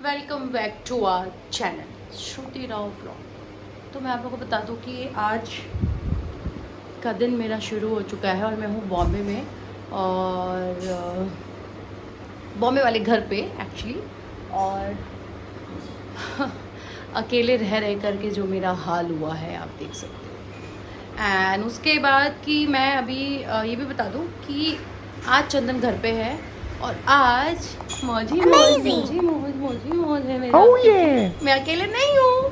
Welcome back to our channel Shruti Rao vlog. तो मैं आप लोगों को बता दूं कि आज का दिन मेरा शुरू हो चुका है और मैं हूँ बॉम्बे में, और बॉम्बे वाले घर पे एक्चुअली। और अकेले रह रह करके जो मेरा हाल हुआ है आप देख सकते हो। एंड उसके बाद कि मैं अभी ये भी बता दूं कि आज चंदन घर पे है और आज मौजी है मेरा। मैं अकेले नहीं हूँ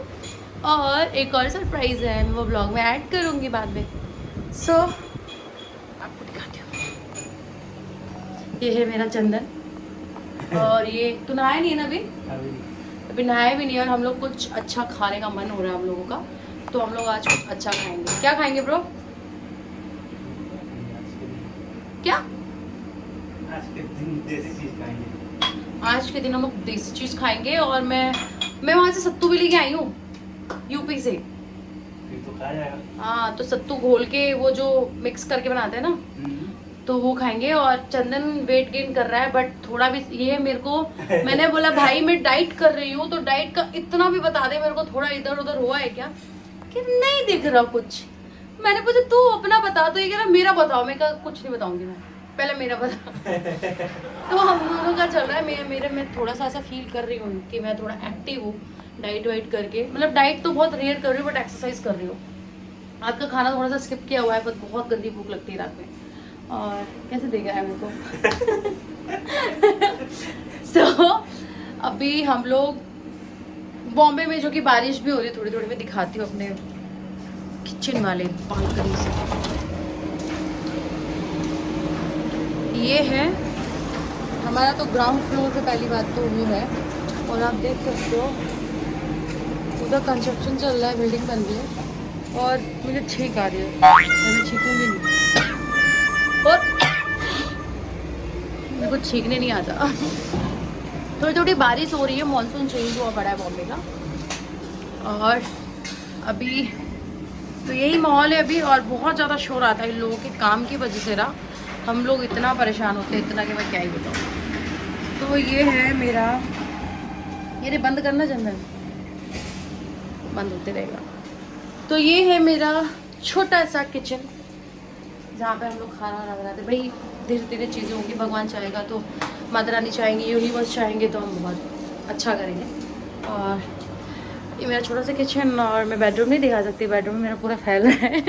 और एक और सरप्राइज है, मैं वो ब्लॉग में ऐड करूँगी बाद में। सो आपको दिखाती हूँ, ये है मेरा चंदन। और ये तो नहाया नहीं है ना अभी नहाया भी नहीं। और हम लोग कुछ अच्छा खाने का मन हो रहा है हम लोगों का, तो हम लोग आज कुछ अच्छा खाएंगे। क्या खाएंगे ब्रो? क्या आज के दिन हम लोग देसी चीज खाएंगे। और मैं वहां से सत्तू भी लेके आई हूँ यूपी से। तो खाया जाएगा। हाँ, तो सत्तू घोल के वो जो मिक्स करके बनाते हैं ना, तो वो खाएंगे। और चंदन वेट गेन कर रहा है, बट थोड़ा भी ये मेरे को मैंने बोला भाई मैं डाइट कर रही हूँ, तो डाइट का इतना भी बता दे मेरे को, थोड़ा इधर उधर हुआ है क्या कि नहीं दिख रहा कुछ। मैंने पूछा तू अपना बता, तो ये कह रहा मेरा बताओ। मैं कहा कुछ नहीं बताऊंगी, मैं पहले मेरा बता। तो हम दोनों का चल रहा है। मैं थोड़ा सा ऐसा फील कर रही हूँ कि मैं थोड़ा एक्टिव हूँ डाइट वाइट करके। मतलब डाइट तो बहुत रेयर कर रही हूँ, बट एक्सरसाइज कर रही हूँ। आपका खाना थोड़ा सा स्किप किया हुआ है, बट बहुत गंदी भूख लगती है रात में। और कैसे देख रहा है मेरे को। सो अभी हम लोग बॉम्बे में, जो कि बारिश भी हो रही है थोड़ी थोड़ी, मैं दिखाती हूँ अपने किचन वाले बालकनी से। ये है हमारा तो ग्राउंड फ्लोर पे, पहली बात तो वो है। और आप देख सकते हो उधर कंस्ट्रक्शन चल रहा है, बिल्डिंग बन रही है। और मुझे छींक आ रही है, मैं छींकूंगी नहीं और मेरे को छींकने नहीं आता। थोड़ी थोड़ी बारिश हो रही है, मानसून चेंज हुआ पड़ा है बॉम्बे का। और अभी तो यही माहौल है अभी। और बहुत ज़्यादा शोर आता है इन लोगों के काम की वजह से रहा। हम लोग इतना परेशान होते हैं, इतना कि मैं क्या ही बताऊँ। तो ये है मेरा, ये बंद करना चंदन, बंद होते रहेगा। तो ये है मेरा छोटा सा किचन, जहाँ पे हम लोग खाना वाना बनाते। भाई धीरे धीरे चीज़ें होंगी, भगवान चाहेगा तो, माता रानी चाहेंगे, यूनिवर्स चाहेंगे तो हम बहुत अच्छा करेंगे। और ये मेरा छोटा सा किचन। और मैं बेडरूम नहीं दिखा सकती, बेडरूम मेरा पूरा फैल रहा है।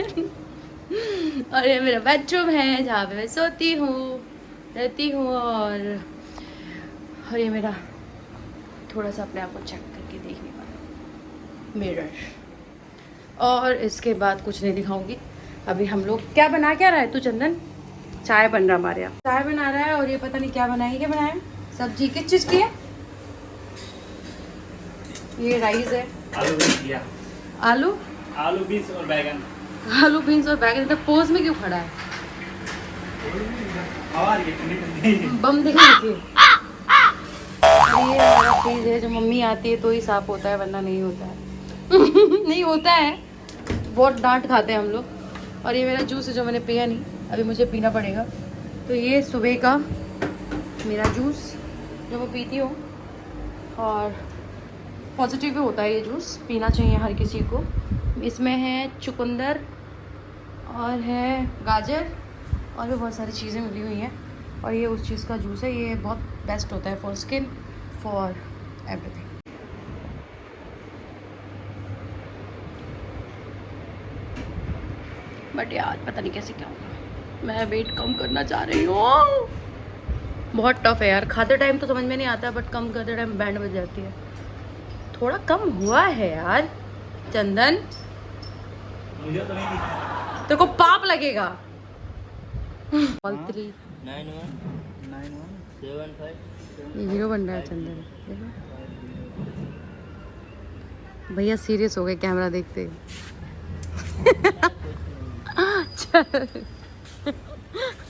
और ये मेरा बेडरूम है जहाँ पे मैं सोती हूँ, रहती हूँ। और ये मेरा थोड़ा सा अपने आप को चेक करके देखने वाला मिरर। और इसके बाद कुछ नहीं दिखाऊंगी। अभी हम लोग क्या बना क्या रहा है तू चंदन? चाय बन रहा हमारे यहाँ, चाय बना रहा है। और ये पता नहीं क्या बनाएंगे, क्या बनाया सब्जी, किस चीज़ की है? ये राइस है, आलू आलू बीन्स और बैगन। आलू बीन्स और बैगन। तो पोज में क्यों खड़ा है? बम दिखा। ये हमारा फ्रिज है, जो मम्मी आती है तो ही साफ होता है, वरना नहीं होता है। नहीं होता है, बहुत डांट खाते हैं हम लोग। और ये मेरा जूस है जो मैंने पिया नहीं, अभी मुझे पीना पड़ेगा। तो ये सुबह का मेरा जूस जो मैं पीती हूँ, और पॉजिटिव भी होता है ये जूस, पीना चाहिए हर किसी को। इसमें है चुकंदर और है गाजर और भी बहुत सारी चीज़ें मिली हुई हैं। और ये उस चीज़ का जूस है, ये बहुत बेस्ट होता है for skin, for everything. But यार पता नहीं कैसे क्या होगा, मैं वेट कम करना चाह रही हूँ। बहुत टफ है यार, खाते टाइम तो समझ में नहीं आता, बट कम करते टाइम बैंड बज जाती है। थोड़ा कम हुआ है यार चंदन, मुझे तो नहीं दिखा। तेरे को पाप लगेगा। 3 हीरो बन रहा है चंदन, देखो भैया सीरियस हो गए कैमरा देखते।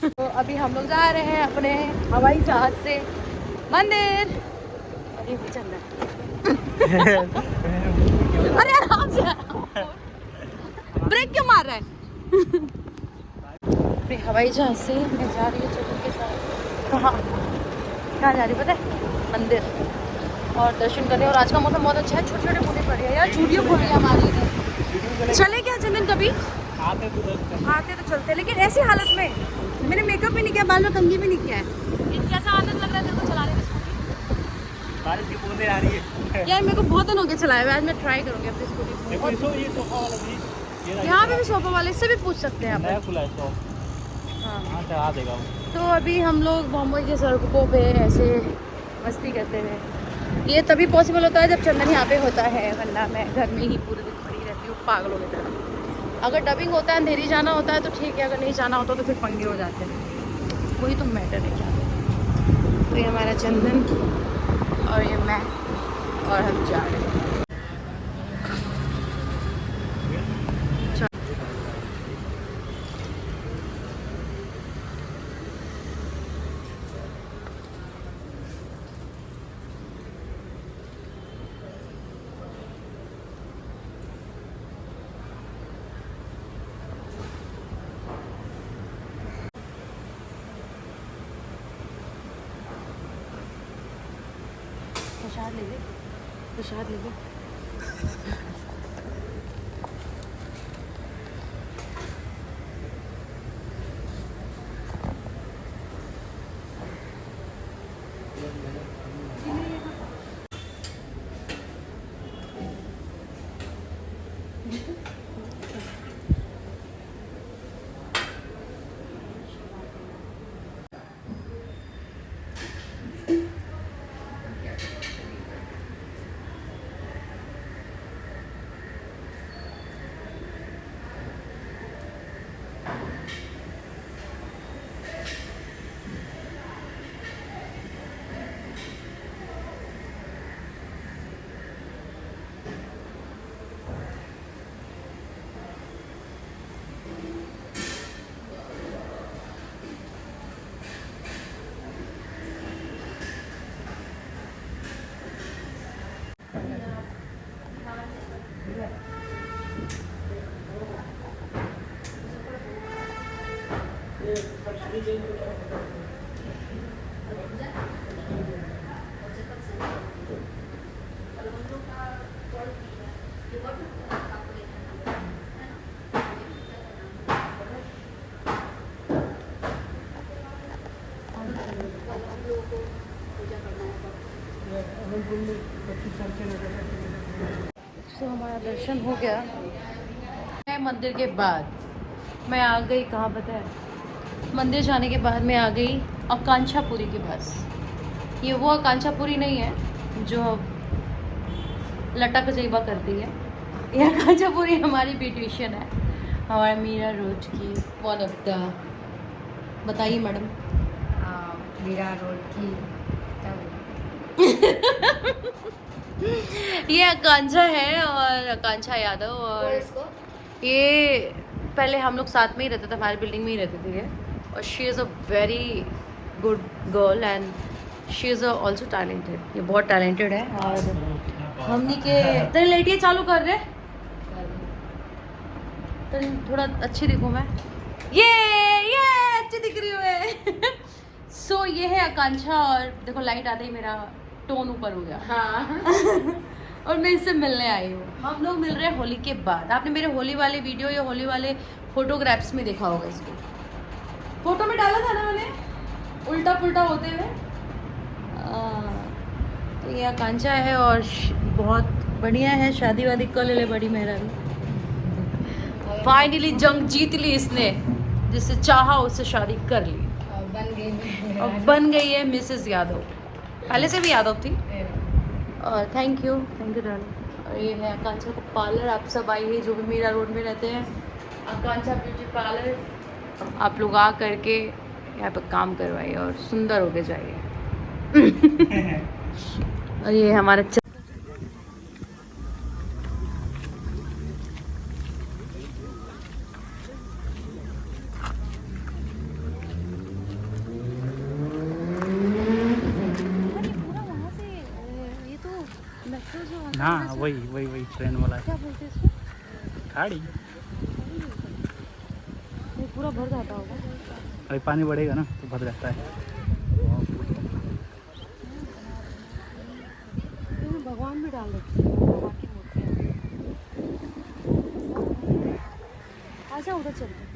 तो अभी हम लोग जा रहे हैं अपने हवाई जहाज से मंदिर। अरे चंदन अरे आराम से, ब्रेक क्यों मार रहा है? अपने हवाई जहाज से मैं जा रही हूँ चंदन के साथ। कहाँ जा रही पता है? मंदिर। और दर्शन कर रहे हैं। और आज का मौसम बहुत अच्छा है, छोटे छोटे बूंदे पड़ रही है यार। झूठियों खुल रही है हमारी इधर। चले क्या चंदन कभी आते तो चलते, लेकिन ऐसी हालत में मैंने मेकअप भी नहीं किया, बाल में कंघी भी नहीं किया है। कैसा आनंद लग रहा है तेरे को चलाने में स्कूटी? बारिश की बूंदें आ रही है। यार मेरे को बहुत दिन हो गए चलाए हुए, आज मैं ट्राई करूँगी अपनी स्कूटी। देखो ये सोफा वाला भी यहाँ पे भी सोफा वाले से भी पूछ सकते हैं नया आप। खुला है शॉप, हाँ हाँ चढ़ा देगा वो। तो अभी हम लोग बॉम्बे की सड़कों पे ऐसे मस्ती करते हुए, ये तभी पॉसिबल होता है जब चंदन यहाँ पे होता है, वरना मैं घर में ही पूरे दिन खड़ी रहती हूँ पागलों की तरह। अगर डबिंग होता है, अंधेरी जाना होता है तो ठीक है, अगर नहीं जाना होता तो फिर पंगे हो जाते हैं, वही तो मैटर नहीं जाते। तो ये हमारा चंदन और ये मैं और हम जा रहे हैं। प्रसाद ले ले। तो हमारा दर्शन हो गया है मंदिर के बाद। मैं आ गई कहाँ पता है, मंदिर जाने के बाद मैं आ गई आकांक्षापुरी के पास। ये वो आकांक्षापुरी नहीं है जो लटक जेबा करती है, ये आकांक्षापुरी हमारी ब्यूटिशियन है, हमारा मीरा रोड की वन ऑफ द। बताइए मैडम। मीरा रोड की ये आकांक्षा है और आकांक्षा यादव, और ये पहले हम लोग साथ में ही रहते थे, हमारी बिल्डिंग में ही रहते थे ये। और she is a very good girl and she is also talented. ये बहुत टैलेंटेड है। और हमनी के तेरे लाइटियाँ चालू कर रहे, तो थोड़ा अच्छी दिखूँ मैं, ये अच्छी दिख रही हूँ मैं। सो ये है आकांक्षा, और देखो लाइट आते ही मेरा टोन ऊपर हो गया। हाँ। और मैं इससे मिलने आई हूँ। हम लोग मिल रहे हैं होली के बाद। आपने मेरे होली वाले वीडियो या होली वाले फोटोग्राफ्स में देखा होगा, इसको फोटो में डाला था ना मैंने उल्टा पुल्टा होते हुए। तो ये आकांक्षा है और बहुत बढ़िया है, शादी वादी कर ले बड़ी मेहरानी। फाइनली जंग जीत ली इसने, जिससे चाहा उससे शादी कर ली और बन गई है मिसेस यादव। पहले से भी यादव थी। और थैंक यू डार्लिंग। और ये है आकांक्षा का पार्लर। आप सब आइए जो भी मीरा रोड में रहते हैं, आकांक्षा ब्यूटी पार्लर, आप लोग आ करके यहाँ पे काम करवाइए और सुंदर होके जाइए। और ये हमारा हाँ वही ट्रेन वाला है। क्या बोलते हैं इसको? खाड़ी। ये पूरा भर जाता होगा। अभी पानी बढ़ेगा ना तो भर जाता है। भगवान भी डाल रखी है, भगवान की मूर्तियाँ। आजा उधर चलते हैं।